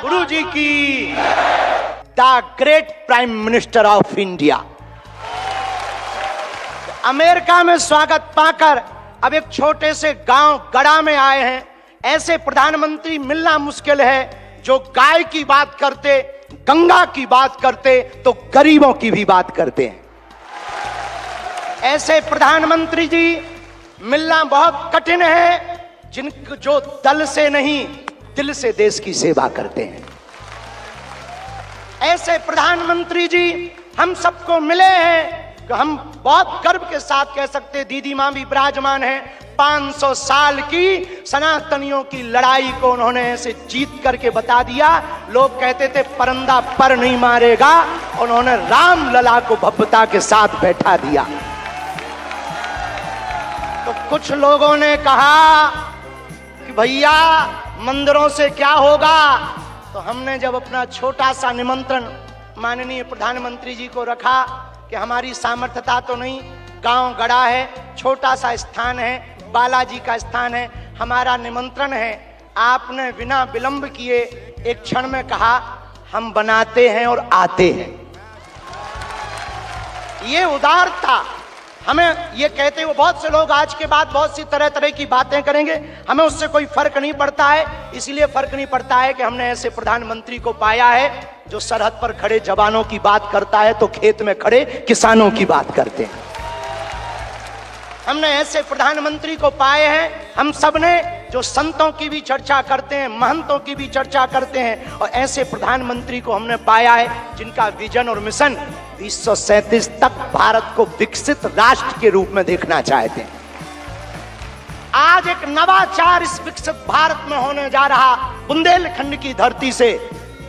गुरु जी की। The great prime minister of India. America में स्वागत पाकर अब एक छोटे से गांव गड़ा में आए हैं। ऐसे प्रधानमंत्री मिलना मुश्किल है जो गाय की बात करते, गंगा की बात करते तो गरीबों की भी बात करते हैं। ऐसे प्रधानमंत्री जी मिलना बहुत कठिन है जिनको जो दल से नहीं दिल से देश की सेवा करते हैं। ऐसे प्रधानमंत्री जी हम सबको मिले हैं कि हम बहुत गर्व के साथ कह सकते हैं, दीदी मां भी विराजमान है, 500 साल की सनातनियों की लड़ाई को उन्होंने ऐसे जीत करके बता दिया। लोग कहते थे परिंदा पर नहीं मारेगा, उन्होंने राम लला को भव्यता के साथ बैठा दिया। तो कुछ लोगों ने कहा कि भैया मंदिरों से क्या होगा, तो हमने जब अपना छोटा सा निमंत्रण माननीय प्रधानमंत्री जी को रखा कि हमारी सामर्थ्यता तो नहीं, गांव गड़ा है, छोटा सा स्थान है, बालाजी का स्थान है, हमारा निमंत्रण है, आपने बिना विलंब किए एक क्षण में कहा हम बनाते हैं और आते हैं। ये उदारता। हमें ये कहते हुए बहुत से लोग आज के बाद बहुत सी तरह तरह की बातें करेंगे, हमें उससे कोई फर्क नहीं पड़ता है। इसलिए फर्क नहीं पड़ता है कि हमने ऐसे प्रधानमंत्री को पाया है जो सरहद पर खड़े जवानों की बात करता है तो खेत में खड़े किसानों की बात करते हैं। हमने ऐसे प्रधानमंत्री को पाए हैं हम सब ने जो संतों की भी चर्चा करते हैं, महंतों की भी चर्चा करते हैं, और ऐसे प्रधानमंत्री को हमने पाया है जिनका विजन और मिशन 2037 तक भारत को विकसित राष्ट्र के रूप में देखना चाहते हैं। आज एक नवाचार इस विकसित भारत में होने जा रहा। बुंदेलखंड की धरती से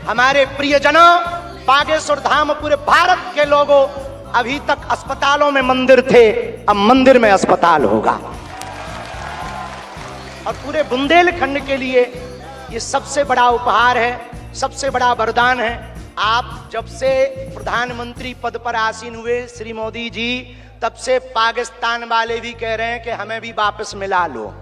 हमारे प्रियजनों, बागेश्वर धाम, पूरे भारत के लोगों, अभी तक अस्पतालों में मंदिर थे, अब मंदिर में अस्पताल होगा। और पूरे बुंदेलखंड के लिए ये सबसे बड़ा उपहार है, सबसे बड़ा वरदान है। आप जब से प्रधानमंत्री पद पर आसीन हुए श्री मोदी जी, तब से पाकिस्तान वाले भी कह रहे हैं कि हमें भी वापस मिला लो।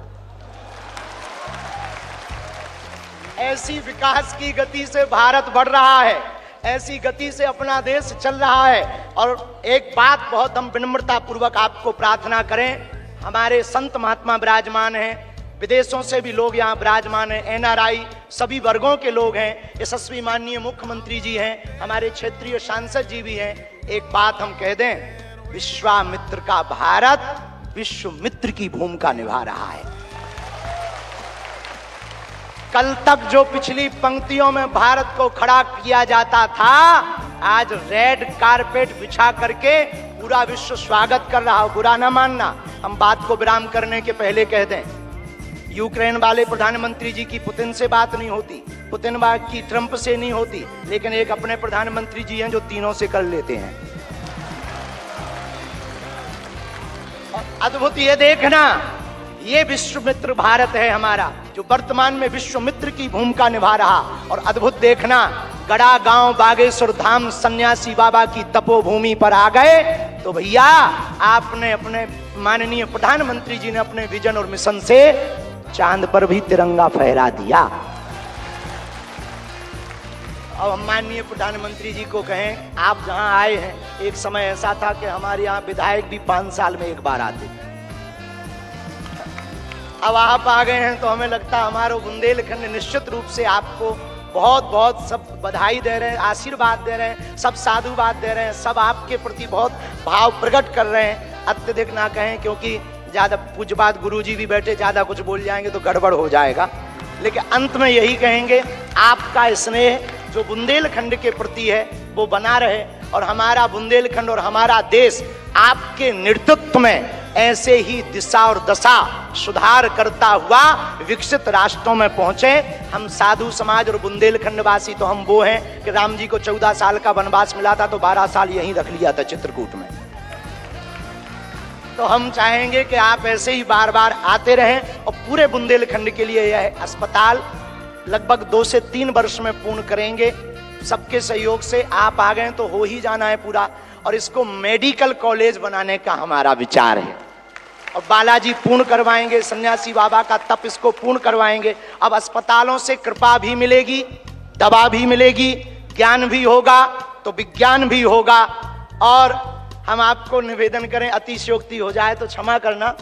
ऐसी विकास की गति से भारत बढ़ रहा है, ऐसी गति से अपना देश चल रहा है। और एक बात बहुत हम विनम्रता पूर्वक आपको प्रार्थना करें, हमारे संत महात्मा विराजमान हैं, विदेशों से भी लोग यहाँ विराजमान हैं, एनआरआई सभी वर्गों के लोग हैं, यशस्वी माननीय मुख्यमंत्री जी हैं, हमारे क्षेत्रीय सांसद जी भी हैं। एक बात हम कह दें, विश्वामित्र का भारत विश्व मित्र की भूमिका निभा रहा है। कल तक जो पिछली पंक्तियों में भारत को खड़ा किया जाता था, आज रेड कारपेट बिछा करके पूरा विश्व स्वागत कर रहा हो। बुरा ना मानना, हम बात को विराम करने के पहले कह दें, यूक्रेन वाले प्रधानमंत्री जी की पुतिन से बात नहीं होती, पुतिन की ट्रंप से नहीं होती, लेकिन एक अपने प्रधानमंत्री जी हैं जो तीनों से कर लेते हैं। और अद्भुत ये देखना, ये विश्व मित्र भारत है हमारा, जो वर्तमान में विश्व मित्र की भूमिका निभा रहा। और अद्भुत देखना, गड़ा गांव बागेश्वर धाम सन्यासी बाबा की तपोभूमि पर आ गए तो भैया आपने अपने माननीय प्रधानमंत्री जी ने अपने विजन और मिशन से चांद पर भी तिरंगा फहरा दिया। अब हम माननीय प्रधानमंत्री जी को कहें, आप जहां आए हैं, एक समय ऐसा था कि हमारे यहाँ विधायक भी 5 साल में एक बार आते थे। अब आप आ गए हैं तो हमें लगता है हमारा बुंदेलखंड निश्चित रूप से आपको बहुत बहुत सब बधाई दे रहे हैं, आशीर्वाद दे रहे हैं, सब साधुवाद दे रहे हैं, सब आपके प्रति बहुत भाव प्रकट कर रहे हैं। अत्यधिक ना कहें, क्योंकि ज्यादा पूज्यपाद गुरुजी भी बैठे, ज्यादा कुछ बोल जाएंगे तो गड़बड़ हो जाएगा। लेकिन अंत में यही कहेंगे, आपका स्नेह जो बुंदेलखंड के प्रति है वो बना रहे, और हमारा बुंदेलखंड और हमारा देश आपके नेतृत्व में ऐसे ही दिशा और दशा सुधार करता हुआ विकसित राष्ट्रों में पहुंचे। हम साधु समाज और बुंदेलखंड वासी तो हम वो हैं कि राम जी को 14 साल का वनवास मिला था तो 12 साल यहीं रख लिया था चित्रकूट में। तो हम चाहेंगे कि आप ऐसे ही बार बार आते रहें। और पूरे बुंदेलखंड के लिए यह अस्पताल लगभग 2 से 3 वर्ष में पूर्ण करेंगे। सबके सहयोग से आप आ गए तो हो ही जाना है पूरा। और इसको मेडिकल कॉलेज बनाने का हमारा विचार है, और बालाजी पूर्ण करवाएंगे, सन्यासी बाबा का तप इसको पूर्ण करवाएंगे। अब अस्पतालों से कृपा भी मिलेगी, दवा भी मिलेगी, ज्ञान भी होगा तो विज्ञान भी होगा। और हम आपको निवेदन करें, अतिशयोक्ति हो जाए तो क्षमा करना,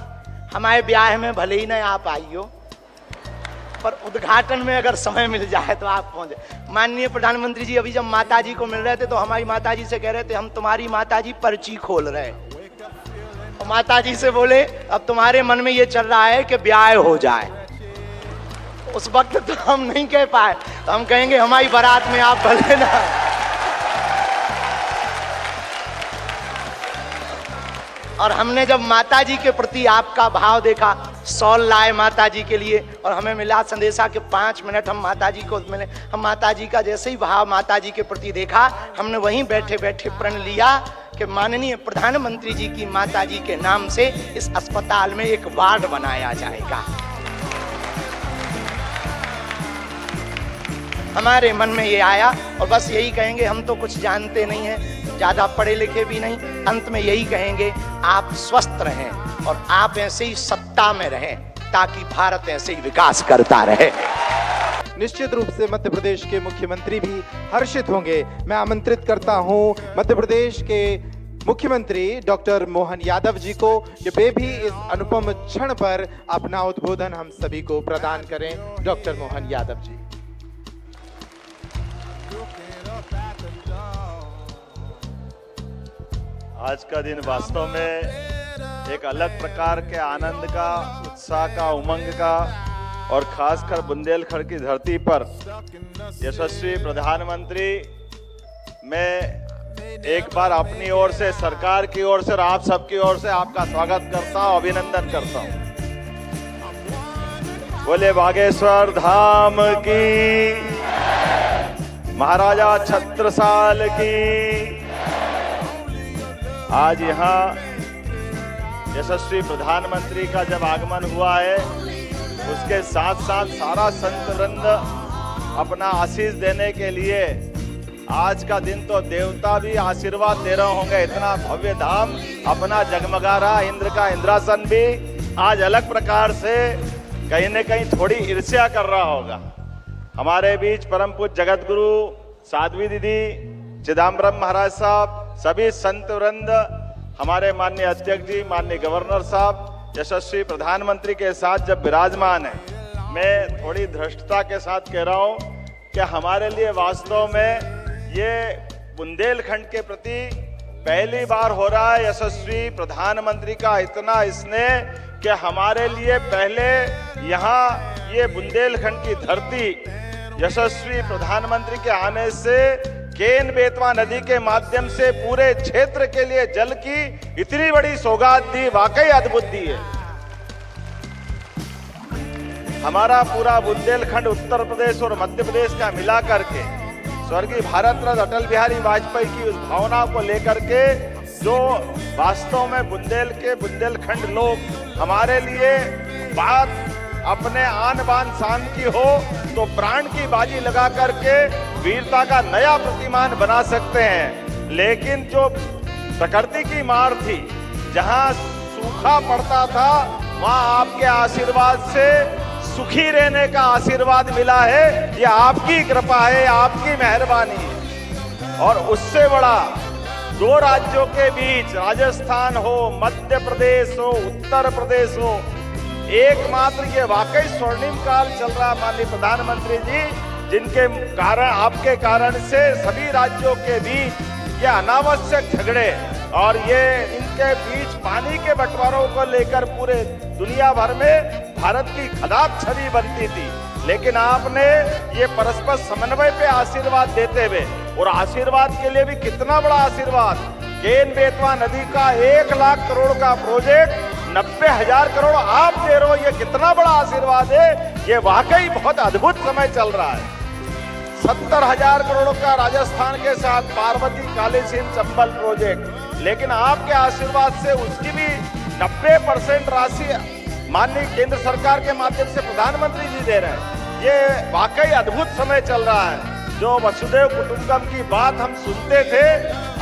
हमारे ब्याह में भले ही ना आप आइयो, पर उद्घाटन में अगर समय मिल जाए तो आप पहुंचे। माननीय प्रधानमंत्री जी अभी जब माताजी को मिल रहे थे तो हमारी माताजी से कह रहे थे हम तुम्हारी माताजी पर्ची खोल रहे हैं, और माताजी से बोले अब तुम्हारे मन में ये चल रहा है कि ब्याह हो जाए। उस वक्त तो हम नहीं कह पाए, तो हम कहेंगे हमारी बारात में आप भले ना। और हमने जब माताजी के प्रति आपका भाव देखा, सॉल लाए माताजी के लिए, और हमें मिला संदेशा के 5 मिनट हम माताजी को मिले। हम माताजी का जैसे ही भाव माताजी के प्रति देखा, हमने वहीं बैठे बैठे प्रण लिया कि माननीय प्रधानमंत्री जी की माताजी के नाम से इस अस्पताल में एक वार्ड बनाया जाएगा। हमारे मन में ये आया, और बस यही कहेंगे, हम तो कुछ जानते नहीं हैं, ज्यादा पढ़े लिखे भी नहीं, अंत में यही कहेंगे आप स्वस्थ रहें और आप ऐसे ही सत्ता में रहें ताकि भारत ऐसे ही विकास करता रहे। निश्चित रूप से मध्य प्रदेश के मुख्यमंत्री भी हर्षित होंगे। मैं आमंत्रित करता हूं मध्य प्रदेश के मुख्यमंत्री डॉक्टर मोहन यादव जी को कि वे भी इस अनुपम क्षण पर अपना उद्बोधन हम सभी को प्रदान करें। डॉक्टर मोहन यादव जी। आज का दिन वास्तव में एक अलग प्रकार के आनंद का, उत्साह का, उमंग का, और खासकर बुंदेलखंड की धरती पर यशस्वी प्रधानमंत्री, मैं एक बार अपनी ओर से, सरकार की ओर से और आप सबकी ओर से आपका स्वागत करता हूं, अभिनंदन करता हूं। बोले बागेश्वर धाम की, महाराजा छत्रसाल की। आज यहाँ यशस्वी प्रधानमंत्री का जब आगमन हुआ है, उसके साथ साथ सारा संत वृंद अपना आशीष देने के लिए, आज का दिन तो देवता भी आशीर्वाद दे रहे होंगे, इतना भव्य धाम अपना जगमगा रहा। इंद्र का इंद्रासन भी आज अलग प्रकार से कहीं न कहीं थोड़ी ईर्ष्या कर रहा होगा। हमारे बीच परम पूज्य जगत गुरु साध्वी दीदी, चिदम्बरम महाराज साहब, सभी संत वृंद, हमारे माननीय अध्यक्ष जी, माननीय गवर्नर साहब, यशस्वी प्रधानमंत्री के साथ जब विराजमान है, मैं थोड़ी धृष्टता के साथ कह रहा हूं कि हमारे लिए वास्तव में ये बुंदेलखंड के प्रति पहली बार हो रहा है यशस्वी प्रधानमंत्री का इतना स्नेह कि हमारे लिए पहले यहाँ ये बुंदेलखंड की धरती यशस्वी प्रधानमंत्री के आने से केन बेतवा नदी के माध्यम से पूरे क्षेत्र के लिए जल की इतनी बड़ी सौगात दी, वाकई अद्भुत दी है। हमारा पूरा बुंदेलखंड उत्तर प्रदेश और मध्य प्रदेश का मिला करके स्वर्गीय भारत रत्न अटल बिहारी वाजपेयी की उस भावना को लेकर के, जो वास्तव में बुंदेलखंड लोग हमारे लिए बात अपने आन बान शान की हो तो प्राण की बाजी लगा करके वीरता का नया प्रतिमान बना सकते हैं। लेकिन जो प्रकृति की मार थी, जहां सूखा पड़ता था, वहां आपके आशीर्वाद से सुखी रहने का आशीर्वाद मिला है। ये आपकी कृपा है, आपकी मेहरबानी है। और उससे बड़ा, दो राज्यों के बीच, राजस्थान हो, मध्य प्रदेश हो, उत्तर प्रदेश हो, एकमात्र ये वाकई स्वर्णिम काल चल रहा माननीय प्रधानमंत्री जी, जिनके कारण, आपके कारण से सभी राज्यों के बीच ये अनावश्यक झगड़े और ये इनके बीच पानी के बंटवारों को लेकर पूरे दुनिया भर में भारत की खराब छवि बनती थी। लेकिन आपने ये परस्पर समन्वय पे आशीर्वाद देते हुए, और आशीर्वाद के लिए भी कितना बड़ा आशीर्वाद, केन बेतवा नदी का 1 लाख करोड़ का प्रोजेक्ट 90,000 करोड़ आप दे रहे हो, ये कितना बड़ा आशीर्वाद है। ये वाकई बहुत अद्भुत समय चल रहा है। 70,000 करोड़ का राजस्थान के साथ पार्वती कालीसिंध चंबल प्रोजेक्ट, लेकिन आपके आशीर्वाद से उसकी भी 90% राशि माननीय केंद्र सरकार के माध्यम से प्रधानमंत्री जी दे रहे हैं। ये वाकई अद्भुत समय चल रहा है। जो वसुदेव कुटुंबकम की बात हम सुनते थे,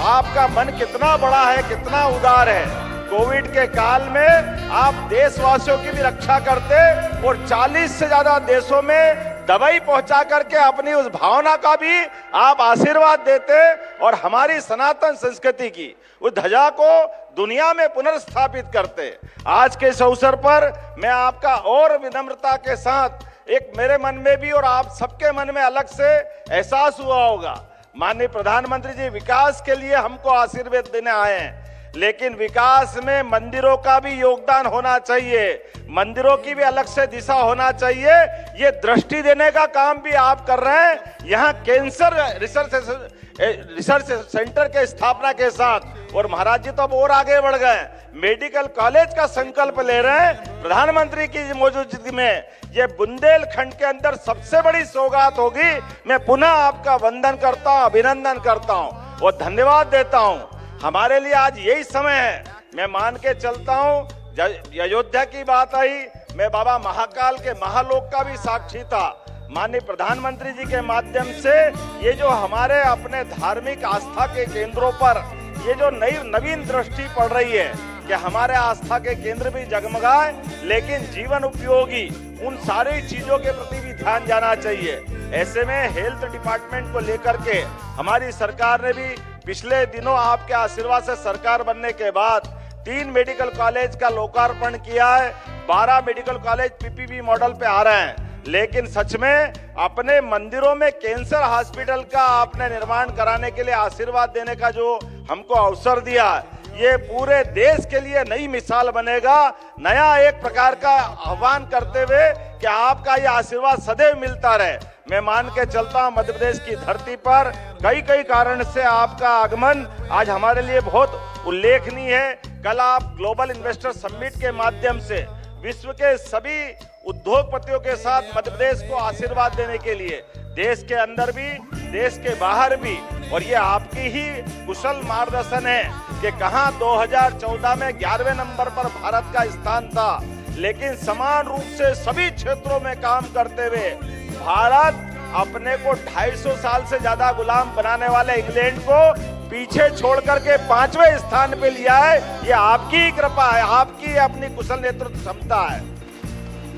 आपका मन कितना बड़ा है, कितना उदार है। कोविड के काल में आप देशवासियों की भी रक्षा करते और 40 से ज्यादा देशों में दवाई पहुंचा करके अपनी उस भावना का भी आप आशीर्वाद देते और हमारी सनातन संस्कृति की उस ध्वजा को दुनिया में पुनर्स्थापित करते। आज के इस अवसर पर मैं आपका और विनम्रता के साथ एक मेरे मन में भी और आप सबके मन में अलग से एहसास हुआ होगा। माननीय प्रधानमंत्री जी विकास के लिए हमको आशीर्वाद देने आए हैं, लेकिन विकास में मंदिरों का भी योगदान होना चाहिए, मंदिरों की भी अलग से दिशा होना चाहिए। ये दृष्टि देने का काम भी आप कर रहे हैं। यहाँ कैंसर रिसर्च सेंटर के स्थापना के साथ और महाराज जी तो अब और आगे बढ़ गए, मेडिकल कॉलेज का संकल्प ले रहे हैं। प्रधानमंत्री की मौजूदगी में ये बुंदेलखंड के अंदर सबसे बड़ी सौगात होगी। मैं पुनः आपका वंदन करता हूँ, अभिनंदन करता हूँ और धन्यवाद देता हूँ। हमारे लिए आज यही समय है। मैं मान के चलता हूँ, अयोध्या की बात आई, मैं बाबा महाकाल के महालोक का भी साक्षी था। माननीय प्रधानमंत्री जी के माध्यम से ये जो हमारे अपने धार्मिक आस्था के केंद्रों पर ये जो नवीन दृष्टि पड़ रही है कि हमारे आस्था के केंद्र भी जगमगाए, लेकिन जीवन उपयोगी उन सारी चीजों के प्रति भी ध्यान जाना चाहिए। ऐसे में हेल्थ डिपार्टमेंट को लेकर के हमारी सरकार ने भी पिछले दिनों आपके आशीर्वाद से सरकार बनने के बाद 3 मेडिकल कॉलेज का लोकार्पण किया है। 12 मेडिकल कॉलेज पीपीपी मॉडल पे आ रहे हैं, लेकिन सच में अपने मंदिरों में कैंसर हॉस्पिटल का आपने निर्माण कराने के लिए आशीर्वाद देने का जो हमको अवसर दिया, ये पूरे देश के लिए नई मिसाल बनेगा। नया एक प्रकार का आह्वान करते हुए कि आपका ये आशीर्वाद सदैव मिलता रहे। मैं मान के चलता हूँ मध्य प्रदेश की धरती पर कई कारण से आपका आगमन आज हमारे लिए बहुत उल्लेखनीय है। कल आप ग्लोबल इन्वेस्टर समिट के माध्यम से विश्व के सभी उद्योगपतियों के साथ मध्य प्रदेश को आशीर्वाद देने के लिए देश के अंदर भी देश के बाहर भी, और ये आपकी ही कुशल मार्गदर्शन है कि कहां 2014 में 11वें नंबर पर भारत का स्थान था, लेकिन समान रूप से सभी क्षेत्रों में काम करते हुए भारत अपने को 250 साल से ज्यादा गुलाम बनाने वाले इंग्लैंड को पीछे छोड़ करके 5वें स्थान पे लिया है। ये आपकी ही कृपा है, आपकी अपनी कुशल नेतृत्व क्षमता है।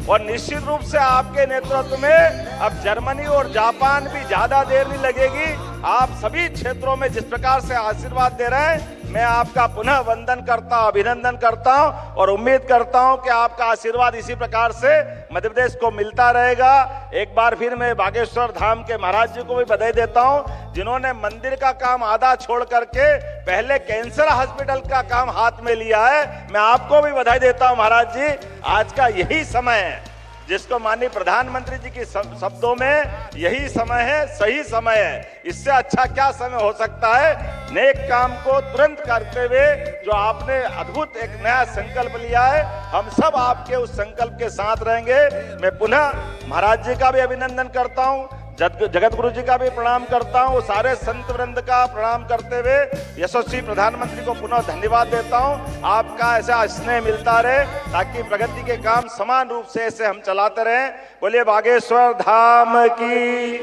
और निश्चित रूप से आपके नेतृत्व में अब जर्मनी और जापान भी ज्यादा देर नहीं लगेगी। आप सभी क्षेत्रों में जिस प्रकार से आशीर्वाद दे रहे हैं, मैं आपका पुनः वंदन करता हूं, अभिनंदन करता हूं और उम्मीद करता हूं कि आपका आशीर्वाद इसी प्रकार से मध्य प्रदेश को मिलता रहेगा। एक बार फिर मैं बागेश्वर धाम के महाराज जी को भी बधाई देता हूं, जिन्होंने मंदिर का काम आधा छोड़ करके पहले कैंसर हॉस्पिटल का काम हाथ में लिया है। मैं आपको भी बधाई देता हूं महाराज जी। आज का यही समय है जिसको माननीय प्रधानमंत्री जी के शब्दों में यही समय है, सही समय है। इससे अच्छा क्या समय हो सकता है। नेक काम को तुरंत करते हुए जो आपने अद्भुत एक नया संकल्प लिया है, हम सब आपके उस संकल्प के साथ रहेंगे। मैं पुनः महाराज जी का भी अभिनंदन करता हूं, जगत गुरु जी का भी प्रणाम करता हूं, सारे संत वृंद का प्रणाम करते हुए यशस्वी प्रधानमंत्री को पुनः धन्यवाद देता हूं। आपका ऐसा स्नेह मिलता रहे ताकि प्रगति के काम समान रूप से ऐसे हम चलाते रहें। बोलिए बागेश्वर धाम की।